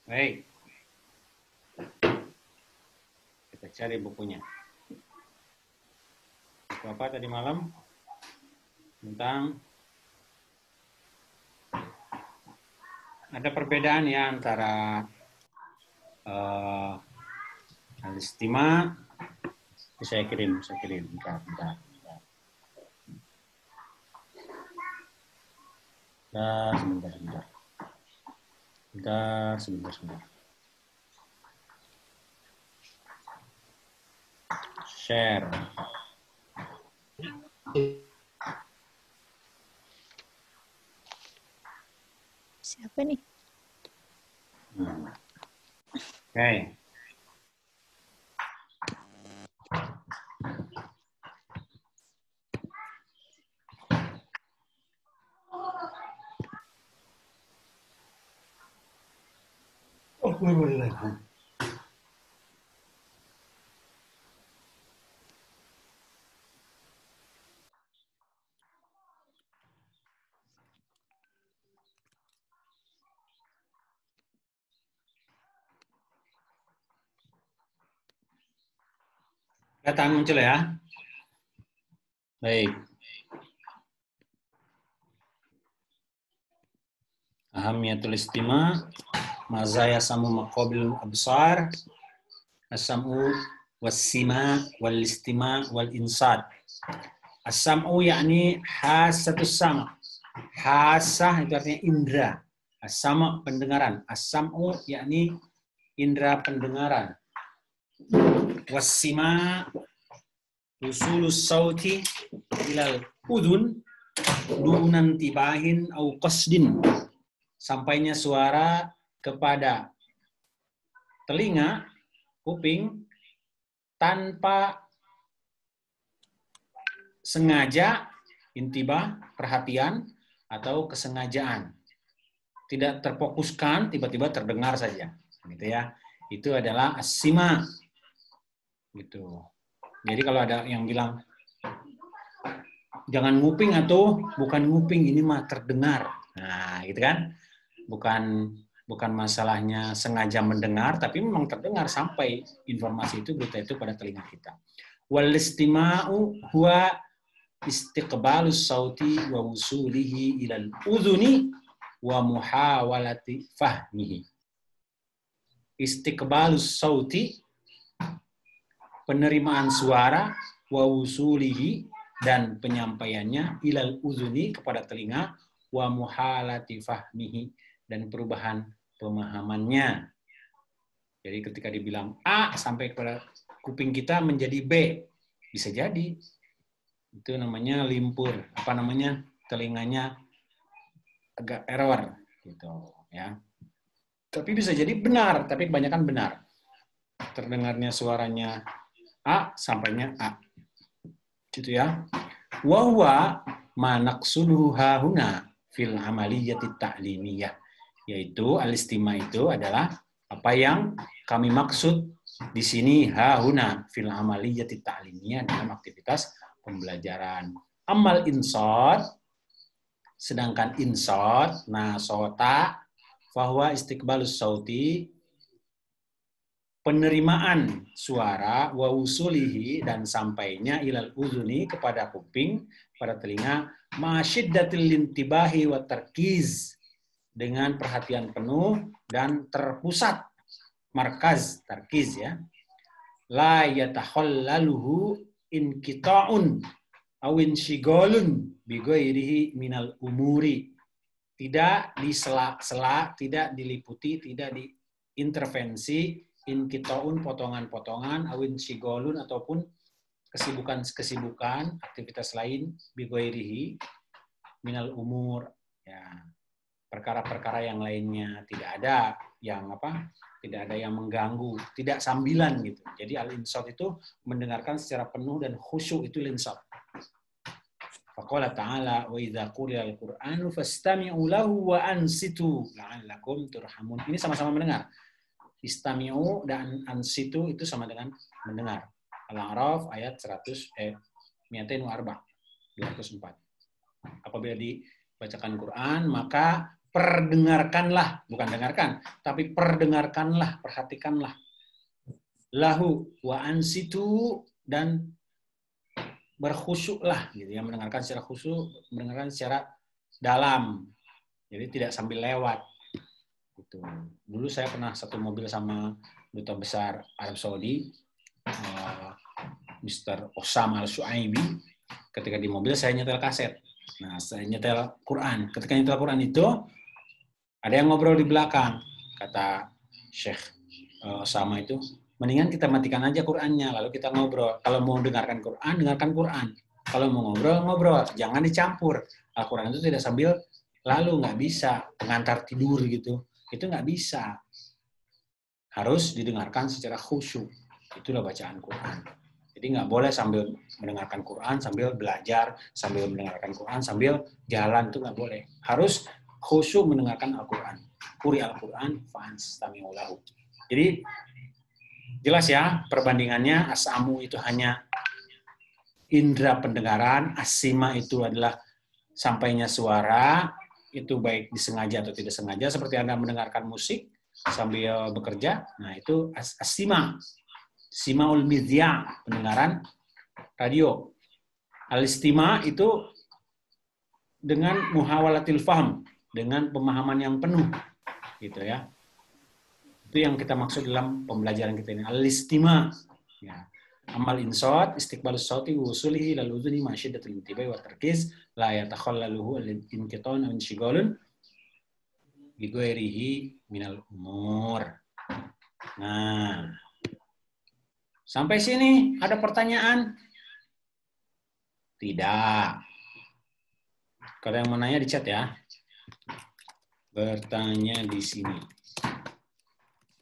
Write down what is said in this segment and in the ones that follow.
Baik, kita cari bukunya. Buku apa tadi malam? Tentang ada perbedaan ya antara al-istima. Saya kirim. Bentar. Sebentar. Share. Siapa nih? Oke. Datang muncul ya. Baik. Ahamiyatul istima, mazaya samu maqabil absar, as-sam'u was-sima wal-istima wal-insat. As-sam'u yakni hasatus sama. Hasah itu artinya indra. As-sama pendengaran. As-sam'u yakni indra pendengaran. Was-sima usulus sauti ilal udhun dunan tibahin au qasdin. Sampainya suara kepada telinga, kuping, tanpa sengaja, intibah, perhatian, atau kesengajaan. Tidak terfokuskan, tiba-tiba terdengar saja. Gitu ya. Itu adalah as-sima. Gitu. Jadi kalau ada yang bilang, jangan nguping atau bukan nguping, ini mah terdengar. Nah, gitu kan? Bukan masalahnya sengaja mendengar, tapi memang terdengar sampai informasi itu, berita itu pada telinga kita. Wal istima'u huwa istiqbalus sauti wa wusulihi ilal udhuni wa muhawalati fahmihi. Istiqbalus sauti, penerimaan suara, wa wusulihi, dan penyampaiannya ilal udhuni, kepada telinga, wa muhalati fahmihi, dan perubahan pemahamannya. Jadi ketika dibilang A sampai kepada kuping kita menjadi B, bisa jadi itu namanya limpur, telinganya agak error gitu ya. Tapi bisa jadi benar, tapi kebanyakan benar. Terdengarnya suaranya A, sampainya A. Gitu ya. Wa huwa ma naqsuduhu hahuna fil amaliyati ta'limiyah. Yaitu al-istima itu adalah apa yang kami maksud di sini hahuna fil amaliyati ta'limiyah, dalam aktivitas pembelajaran. Amal insot, sedangkan insot, nasota, bahwa istiqbalus sauti, penerimaan suara, wa usulihi, dan sampainya ilal udhuni, kepada kuping, pada telinga, masyiddatil lintibahi wa tarkiz, dengan perhatian penuh dan terpusat, markaz, tarkiz ya. La yatakhallaluhu inqita'un aw inshighalun bi ghairihi minal umuri. Tidak disela-sela, tidak diliputi, tidak diintervensi, inqita'un, potongan-potongan, aw inshighalun, ataupun kesibukan, aktivitas lain, bi ghairihi minal umur, ya, perkara-perkara yang lainnya, tidak ada yang mengganggu, tidak sambilan gitu. Jadi al-insat itu mendengarkan secara penuh dan khusyuk, itu linsat. Faqala ta'ala wa idza quri'a al-Qur'anu fastami'u lahu wa ansitu la'allakum turhamun. Ini sama-sama mendengar. Istami'u dan ansitu itu sama dengan mendengar. Al-A'raf ayat 204. Apabila dibacakan Quran, maka perdengarkanlah, bukan dengarkan, tapi perdengarkanlah, perhatikanlah. Lahu wa ansitu, dan berkhusyuklah, gitu ya, mendengarkan secara khusyuk, mendengarkan secara dalam. Jadi tidak sambil lewat. Gitu. Dulu saya pernah satu mobil sama duta besar Arab Saudi, Mr. Osama Al-Shuaibi. Ketika di mobil saya nyetel kaset. Nah, saya nyetel Quran. Ketika nyetel Quran itu, ada yang ngobrol di belakang. Kata Syekh Osama itu, mendingan kita matikan aja Qurannya, lalu kita ngobrol. Kalau mau dengarkan Quran, dengarkan Quran. Kalau mau ngobrol, ngobrol. Jangan dicampur. Al-Quran itu tidak sambil lalu, nggak bisa. Pengantar tidur gitu. Itu nggak bisa. Harus didengarkan secara khusyuk. Itulah bacaan Quran. Jadi nggak boleh sambil mendengarkan Quran, sambil belajar, sambil mendengarkan Quran, sambil jalan, itu nggak boleh. Harus khusyuk mendengarkan Al-Quran. Quri Al-Quran, fa'anstami'u lahu. Jadi jelas ya perbandingannya. As-samu itu hanya indera pendengaran, as-sima itu adalah sampainya suara, itu baik disengaja atau tidak sengaja, seperti Anda mendengarkan musik sambil bekerja. Nah, itu as-sima. Simaul midya, pendengaran radio. Al-istima itu dengan muhawalatil faham, dengan pemahaman yang penuh, gitu ya. Itu yang kita maksud dalam pembelajaran kita ini. Al-istima. Ya. Amal insot, istiqbalus sauti, wusulihi, lalu udhuni, masyiddatul intibai, wa tarkiz, la yatakhallaluhu al-inqiton, al-inshigolun, bighairihi minal umur. Nah, sampai sini ada pertanyaan? Tidak. Kalau yang mau nanya di chat ya. Bertanya di sini.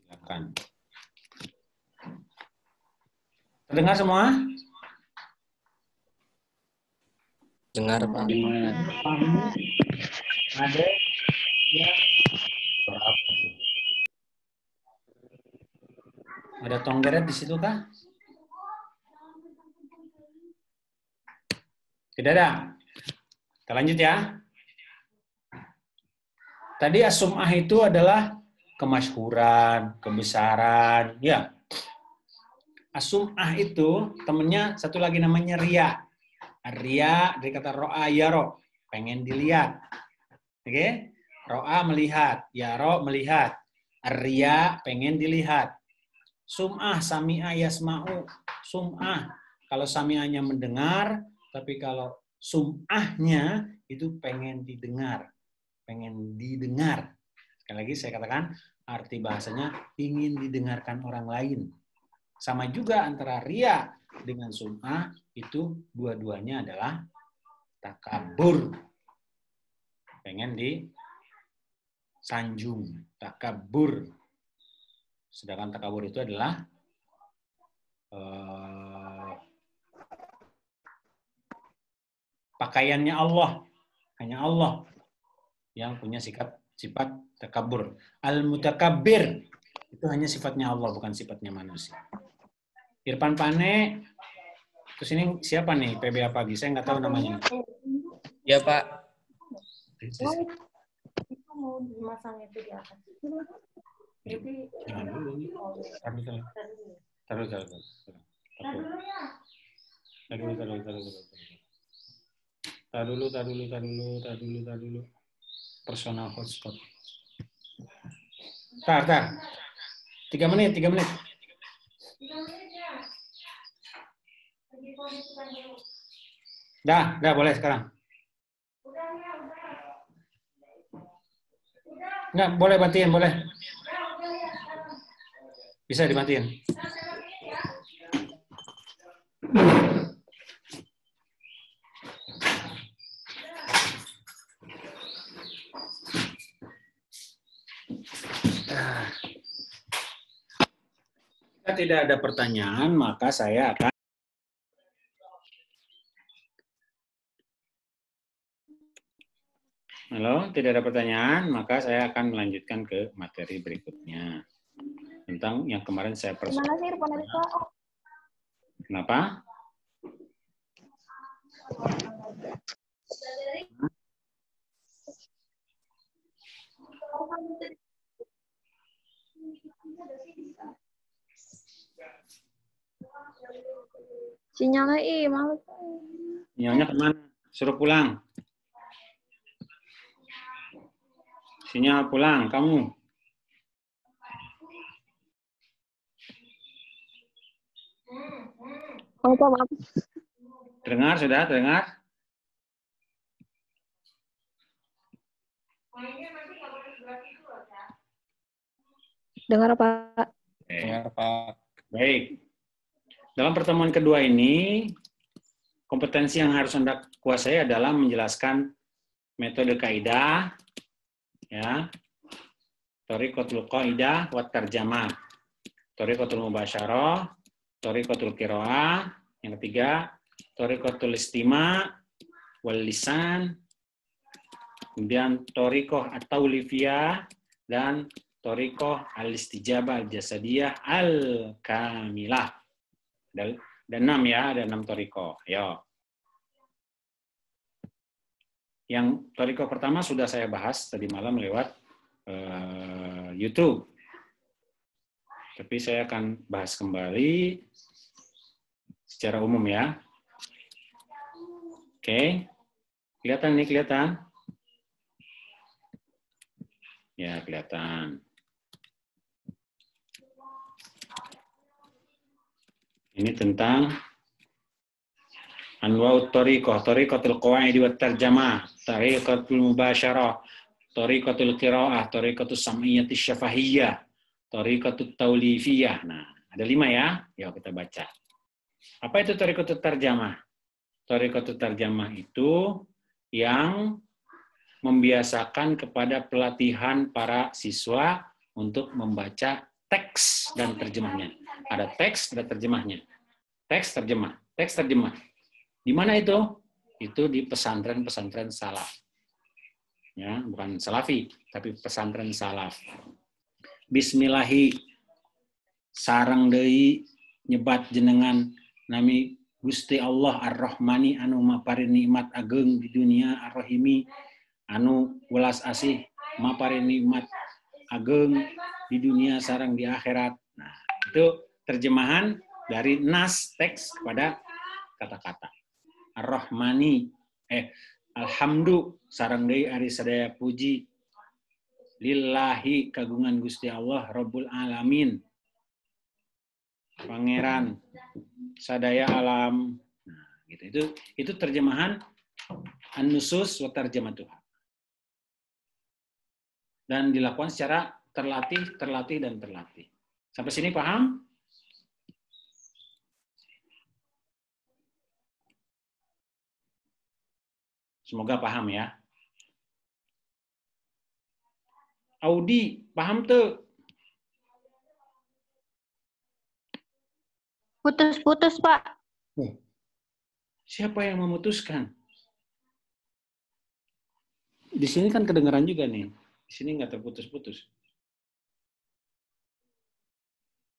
Silakan. Terdengar semua? Dengar, Pak. Ada ya. Ada tonggeret di situ kah? Tidak ada. Kita lanjut ya. Tadi as-sum'ah itu adalah kemasyhuran, kebesaran, ya. As-sum'ah itu temennya satu lagi namanya riya. Riya dari kata ro'a yaro, pengen dilihat. Oke? Ro'a melihat, yaro melihat. Riya pengen dilihat. Sum'ah, sami'a yasma'u. Sum'ah, kalau sami'ahnya mendengar, tapi kalau sum'ahnya itu pengen didengar. Pengen didengar. Sekali lagi saya katakan, arti bahasanya ingin didengarkan orang lain. Sama juga antara riya dengan sum'ah, itu dua-duanya adalah takabur. Pengen disanjung. Takabur. Sedangkan takabur itu adalah pakaiannya Allah. Hanya Allah yang punya sifat takabur. Al-mutakabbir itu hanya sifatnya Allah, bukan sifatnya manusia. Irfan Pane, terus ini siapa nih PBA pagi? Saya nggak tahu namanya. Ya, Pak. Itu mau dimasang itu di atas. Jadi Tar dulu. Personal hotspot. Tar. 3 menit. Dah boleh sekarang. Enggak, boleh matiin, boleh. Bisa dimatiin. Jika tidak ada pertanyaan, maka saya akan Halo, tidak ada pertanyaan, maka saya akan melanjutkan ke materi berikutnya. Tentang yang kemarin saya Terima kasih, Irfan Arifah. Kenapa? Sinyalnya males. Sinyalnya kemana? Suruh pulang. Sinyal pulang, kamu. Oh, Pak, maaf. Dengar, sudah? Dengar? Dengar, Pak. Dengar, Pak. Baik. Dalam pertemuan kedua ini, kompetensi yang harus Anda kuasai adalah menjelaskan metode kaidah, ya, thariqatul qaidah wa tarjamah, thariqatul mubasyarah, thariqatul qiraah, yang ketiga, thariqatul istima' wal lisan, kemudian thariqah at-taulifiyah, dan thariqah al-istijabah al-jasadiyah al-kamilah. Dan 6 ya, ada 6 thariqah. Yo. Yang thariqah pertama sudah saya bahas tadi malam lewat YouTube. Tapi saya akan bahas kembali secara umum ya. Oke. Kelihatan nih, kelihatan? Ya, kelihatan. Ini tentang anwa'ut thariqah, thariqatul qawaid wa tarjamah, thariqatul mubasyarah, thariqatul qiraah, thariqatus sam'iyyati syafahiyah, thariqatut taulifiyah. Nah, ada 5 ya. Yuk kita baca. Apa itu thariqatut tarjamah? Thariqatut tarjamah itu yang membiasakan kepada pelatihan para siswa untuk membaca teks dan terjemahnya. Ada teks, ada terjemahnya. Teks, terjemah. Teks, terjemah. Di mana itu? Itu di pesantren-pesantren salaf. Ya, bukan salafi, tapi pesantren salaf. Bismillahi sareng deui nyebat jenengan nami Gusti Allah Ar-Rahmani anu mapari nikmat ageng di dunia, Ar-Rahimi anu welas asih mapari nikmat ageng di dunia sareng di akhirat. Nah, itu terjemahan dari nas teks kepada kata-kata. Ar-Rahmani alhamdu sareng deui ari sadaya puji lillahi kagungan Gusti Allah Rabbul Alamin. Pangeran sadaya alam. Nah, gitu. Itu terjemahan an-nusus wa tarjamatuha. Dan dilakukan secara terlatih, dan terlatih. Sampai sini paham? Semoga paham ya. Audi, paham tuh? Putus-putus, Pak. Siapa yang memutuskan? Di sini kan kedengaran juga nih. Di sini nggak terputus-putus.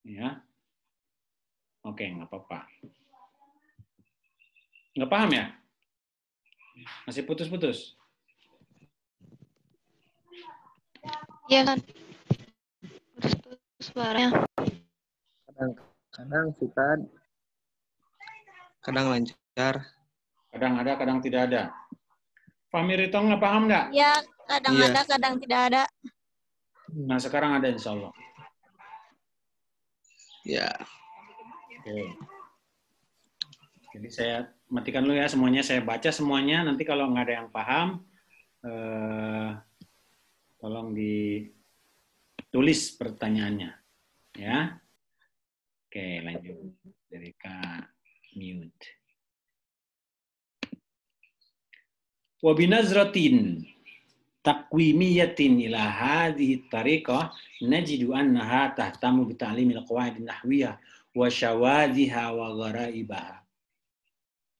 Ya. Oke, nggak apa-apa. Nggak paham ya? Masih putus-putus? Iya kan. Putus-putus suaranya. Kadang suka, kadang lancar. Kadang ada, kadang tidak ada. Fahmi Ritong nggak paham nggak? Ya, kadang Iya. ada, kadang tidak ada. Nah, sekarang ada insya Allah. Ya. Oke. Jadi saya matikan dulu ya semuanya. Saya baca semuanya. Nanti kalau nggak ada yang paham, tolong ditulis pertanyaannya. Ya. Oke, lanjut. Dari Kak Mute. Wa binazratin taqwimiyatin ila hadhihi tariqah najidu annaha tahtamu bi ta'limil qawaid an-nahwiyah wa syawadhiha wa gharaibaha.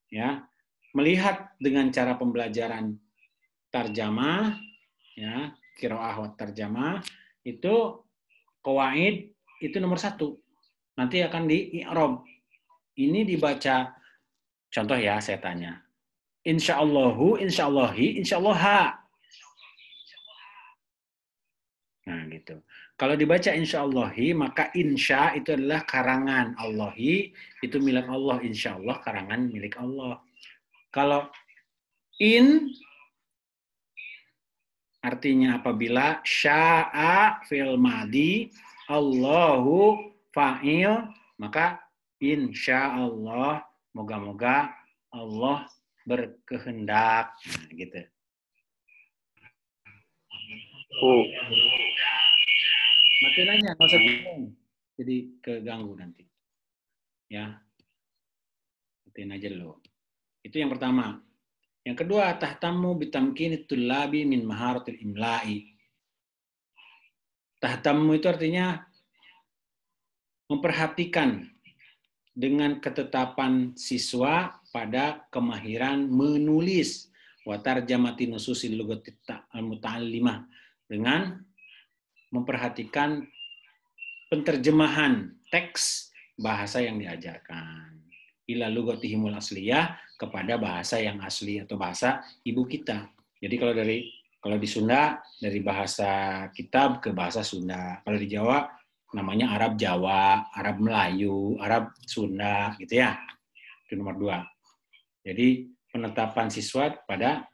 Ya, melihat dengan cara pembelajaran tarjamah, ya, qiraah wa tarjamah, itu qawaid itu nomor 1. Nanti akan di-i'rab. Ini dibaca, contoh ya, saya tanya. Insyaallahu, insyaallahi, insyaallaha. Gitu. Kalau dibaca insyaallahi, maka insya itu adalah karangan. Allahi itu milik Allah, insyaallah karangan milik Allah. Kalau in artinya apabila sya'a fil madi, Allahu fa'il, maka insyaallah, moga-moga Allah berkehendak. Nah, gitu. Matiin aja, nggak usah ngomong. Jadi keganggu nanti. Ya, matiin aja dulu. Itu yang pertama. Yang kedua, tahtammu bitamkini tullabi min maharatil imla'i. Tahtammu itu artinya memperhatikan dengan ketetapan siswa pada kemahiran menulis wa tarjamati nususil lugatit al-muta'allimah, dengan memperhatikan penterjemahan teks bahasa yang diajarkan ila lugatihimul asliyah, kepada bahasa yang asli atau bahasa ibu kita. Jadi kalau di Sunda dari bahasa kitab ke bahasa Sunda. Kalau di Jawa namanya Arab Jawa, Arab Melayu, Arab Sunda, gitu ya. Itu nomor 2. Jadi penetapan siswa pada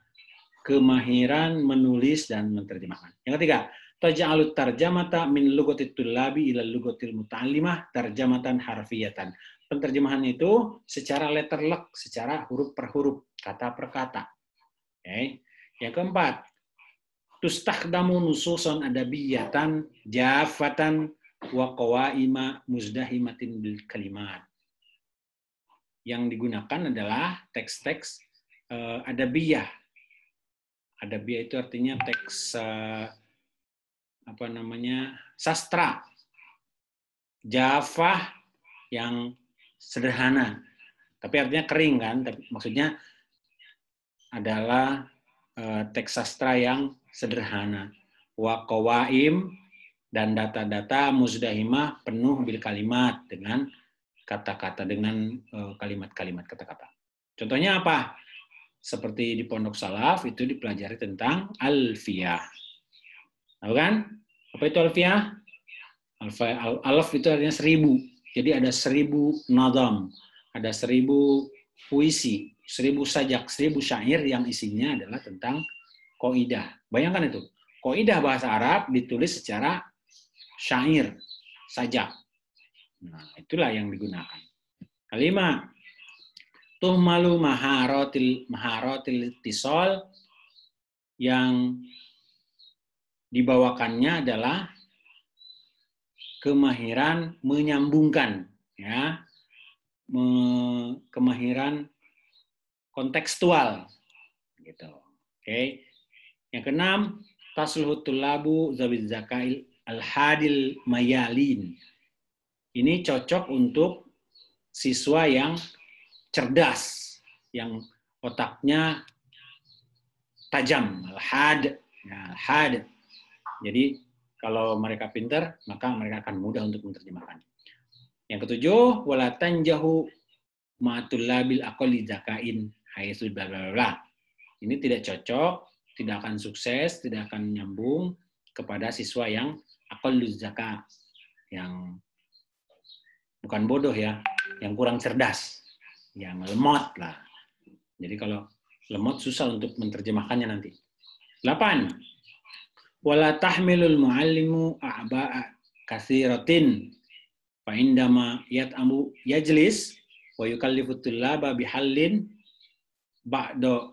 kemahiran menulis dan menerjemahkan. Yang ketiga, taj'alut tarjamata min lugatit tullabi ila lugatil muta'allimah tarjamatan harfiyatan. Penterjemahan itu secara letterlek, secara huruf per huruf, kata per kata. Okay. Yang keempat, tustakhdamu nususan adabiyatan jafatan wa qawaima muzdahimatin bil kalimat. Yang digunakan adalah teks-teks adabiyah. Adabiyah itu artinya teks sastra. Jafah yang sederhana. Tapi artinya kering kan, tapi maksudnya adalah teks sastra yang sederhana. Wa qawaim, dan data-data muzdahimah penuh bil kalimat, dengan kata-kata, dengan kalimat-kalimat kata-kata. Contohnya apa? Seperti di Pondok Salaf itu dipelajari tentang alfiyah. Tahu kan? Apa itu alfiyah? Alf itu artinya 1000. Jadi ada 1000 nadam, ada 1000 puisi, 1000 sajak, 1000 syair yang isinya adalah tentang qaidah. Bayangkan itu, qaidah bahasa Arab ditulis secara syair, sajak. Nah, itulah yang digunakan. Kelima, tuhmalu maharatil ittisal, yang dibawakannya adalah kemahiran menyambungkan, ya, kemahiran kontekstual, gitu. Oke. Yang keenam, tasluhut tullabu zawid zakail al-hadil mayalin. Ini cocok untuk siswa yang cerdas, yang otaknya tajam, al-had, ya, al-had. Jadi kalau mereka pintar, maka mereka akan mudah untuk menerjemahkan. Yang ketujuh, wala tanjahu ma'atul labil aqalli zakain haitsu bla bla bla. Ini tidak cocok, tidak akan sukses, tidak akan nyambung kepada siswa yang aqallu zaka, yang bukan bodoh ya, yang kurang cerdas, yang lemot lah. Jadi kalau lemot susah untuk menerjemahkannya nanti. 8. Wala tahmilul muallimu a'ba'a katsiratin fa indama yat'amu yajlis wa yukallifu tullaba bihallin ba'da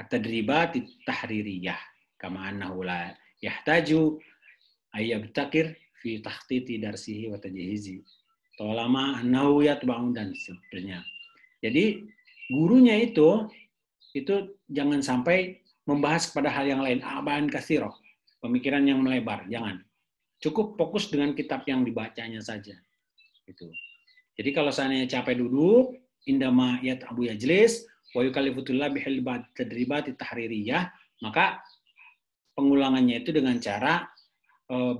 at-tadribat at-tahririyah kama annahu la yahtaju ayyabtakir fi takhtiti darsihi wa tajhizi talama annahu yatba'u, dan seterusnya. Jadi gurunya itu jangan sampai membahas pada hal yang lain, a'ba'an katsirah, pemikiran yang melebar, jangan. Cukup fokus dengan kitab yang dibacanya saja. Gitu. Jadi kalau seandainya capek duduk, indama yat'abu yajlis, wa yukalifutullah bihilbat tadribat tahririyah, maka pengulangannya itu dengan cara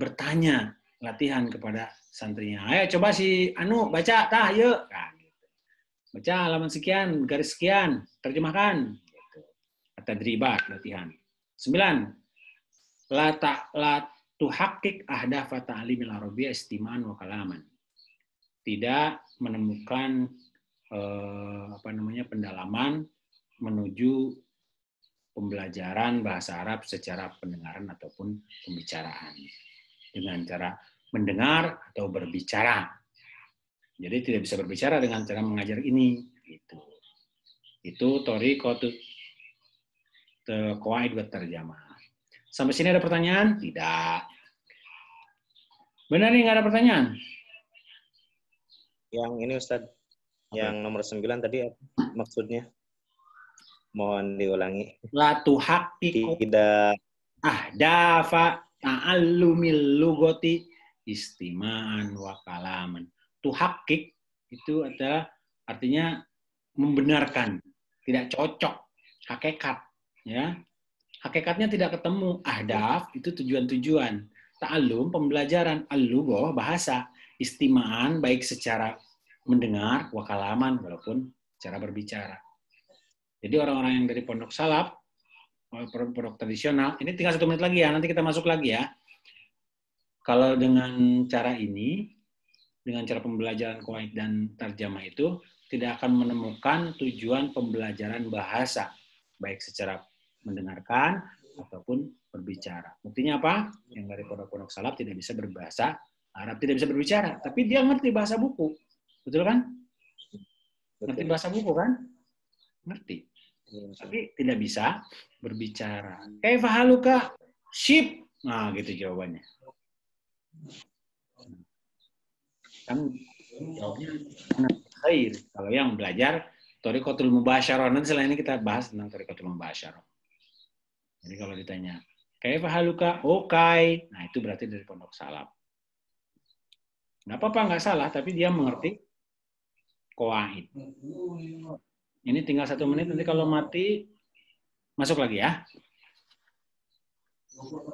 bertanya, latihan kepada santrinya. Ayo coba si Anu baca, tah yuk. Nah, gitu. Baca halaman sekian, garis sekian, terjemahkan. Gitu. Tadribat, latihan. 9. tuhaqqiq ahdafa ta'limil arabiyyah istima'an wa kalaman. Tidak menemukan pendalaman menuju pembelajaran bahasa Arab secara pendengaran ataupun pembicaraan dengan cara mendengar atau berbicara. Jadi tidak bisa berbicara dengan cara mengajar ini. Itu thariqatu qawaid wa tarjamah. Sampai sini ada pertanyaan? Tidak. Benar nih, nggak ada pertanyaan? Yang ini Ustadz, yang nomor 9 tadi maksudnya mohon diulangi. La tuhaqqiq Tidak ahdafa ta'allumil lugati istima'an wa kalaman. Tuhaqqiq itu adalah artinya membenarkan, tidak cocok, hakikat, ya. Hakikatnya tidak ketemu. Ahdaf itu tujuan-tujuan. Ta'allum pembelajaran, al-lughah bahasa, istima'an baik secara mendengar, wa kalaman walaupun cara berbicara. Jadi orang-orang yang dari pondok salaf, pondok tradisional, ini tinggal 1 menit lagi ya, nanti kita masuk lagi ya. Kalau dengan cara ini, dengan cara pembelajaran qawaid dan tarjamah itu, tidak akan menemukan tujuan pembelajaran bahasa, baik secara mendengarkan ataupun berbicara. Buktinya apa? Yang dari pondok-pondok salaf tidak bisa berbahasa Arab, tidak bisa berbicara, tapi dia ngerti bahasa buku. Betul kan? Ngerti bahasa buku kan? Ngerti. Tapi tidak bisa berbicara. Kaifa haluka? Ship. Nah, gitu jawabannya. Kan jawabnya khair. Kalau yang belajar thariqatul mubasyarah, nanti selain ini kita bahas tentang thariqatul mubasyarah. Jadi kalau ditanya, kaifa haluka? Okay. Nah, itu berarti dari pondok salaf. Nggak apa-apa, nggak salah, tapi dia mengerti qawaid. Ini tinggal 1 menit, nanti kalau mati, masuk lagi ya.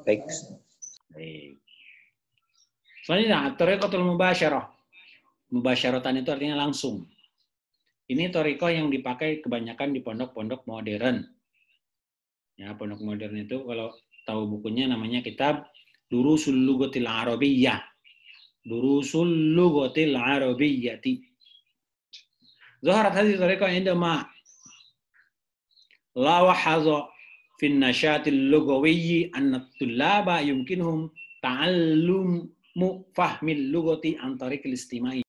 baik. Selanjutnya, thariqatul mubasyarah. Mubasyaratan itu artinya langsung. Ini thariqah yang dipakai kebanyakan di pondok-pondok modern. Ya, pondok modern itu kalau tahu bukunya namanya kitab Durusul Lughatil Arabiyyah. Durusul Lughatil Arabiyyati. Zaharat hadhihi thariqah indama la wahaza fi an-nashatil lughawiyyi anna at-tullaba yumkinuhum ta'allumu fahmil lughati an tariqil istima'i